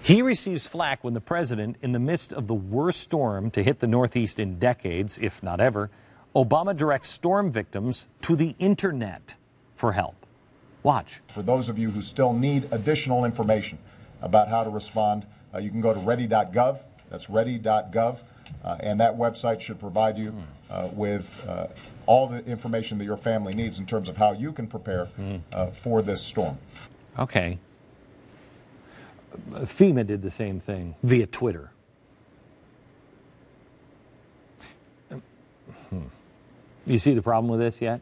He receives flack when the president, in the midst of the worst storm to hit the Northeast in decades, if not ever, Obama directs storm victims to the internet for help. Watch. For those of you who still need additional information about how to respond, you can go to ready.gov. That's ready.gov. And that website should provide you with all the information that your family needs in terms of how you can prepare for this storm. Okay. FEMA did the same thing via Twitter. You see the problem with this yet?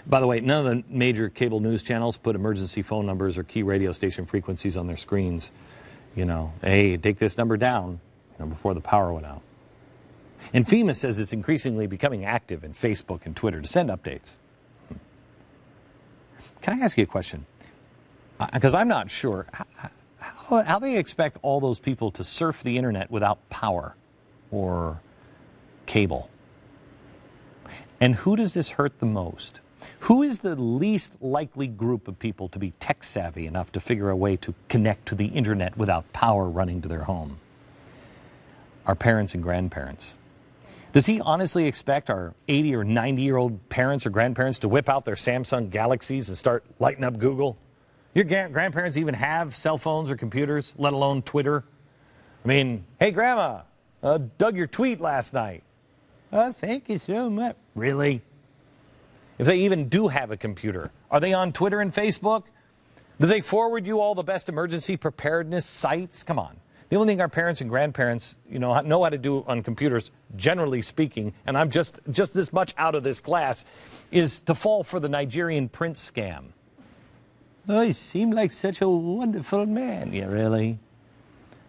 By the way, none of the major cable news channels put emergency phone numbers or key radio station frequencies on their screens. You know, hey, take this number down, before the power went out. And FEMA says it's increasingly becoming active in Facebook and Twitter to send updates. Can I ask you a question? Because I'm not sure. How they expect all those people to surf the internet without power or cable? And who does this hurt the most? Who is the least likely group of people to be tech savvy enough to figure a way to connect to the internet without power running to their home? Our parents and grandparents. Does he honestly expect our 80 or 90-year-old parents or grandparents to whip out their Samsung Galaxies and start lighting up Google? Your grandparents even have cell phones or computers, let alone Twitter? I mean, hey, Grandma, dug your tweet last night. Oh, thank you so much. Really? If they even do have a computer, are they on Twitter and Facebook? Do they forward you all the best emergency preparedness sites? Come on. The only thing our parents and grandparents, know how to do on computers, generally speaking, and I'm just this much out of this class, is to fall for the Nigerian prince scam. Oh, you seem like such a wonderful man. Yeah, really?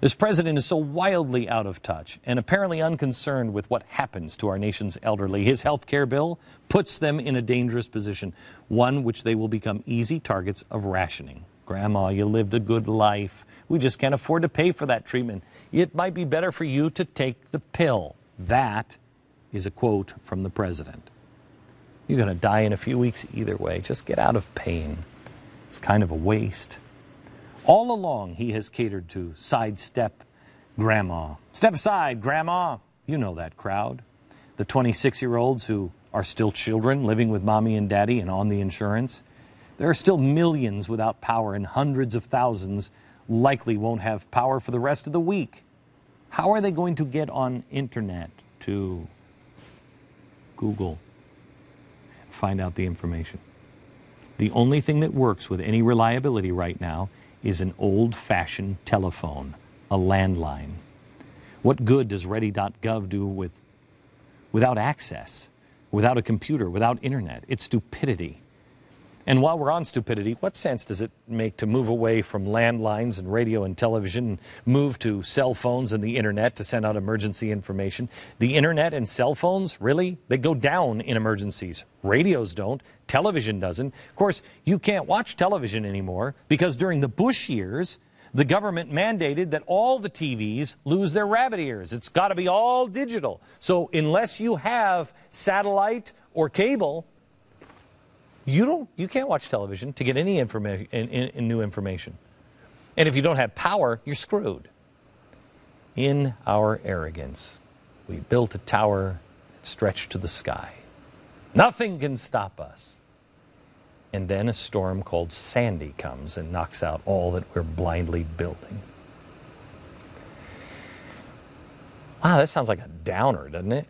This president is so wildly out of touch and apparently unconcerned with what happens to our nation's elderly. His health care bill puts them in a dangerous position, one which they will become easy targets of rationing. Grandma, you lived a good life. We just can't afford to pay for that treatment. It might be better for you to take the pill. That is a quote from the president. You're going to die in a few weeks either way. Just get out of pain. It's kind of a waste. All along, he has catered to sidestep Grandma. Step aside, Grandma. You know that crowd. The 26-year-olds who are still children living with Mommy and Daddy and on the insurance. There are still millions without power, and hundreds of thousands likely won't have power for the rest of the week. How are they going to get on internet to Google and find out the information? The only thing that works with any reliability right now is an old-fashioned telephone, a landline. What good does ready.gov do without access, without a computer, without internet? It's stupidity. And while we're on stupidity, what sense does it make to move away from landlines and radio and television and move to cell phones and the internet to send out emergency information? The internet and cell phones, really? They go down in emergencies. Radios don't. Television doesn't. Of course, you can't watch television anymore because during the Bush years, the government mandated that all the TVs lose their rabbit ears. It's got to be all digital. So unless you have satellite or cable, you can't watch television to get any new information. And if you don't have power, you're screwed. In our arrogance, we built a tower that stretched to the sky. Nothing can stop us. And then a storm called Sandy comes and knocks out all that we're blindly building. Wow, that sounds like a downer, doesn't it?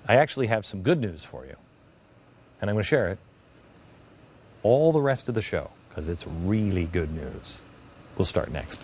I actually have some good news for you. And I'm going to share it all the rest of the show because it's really good news. We'll start next.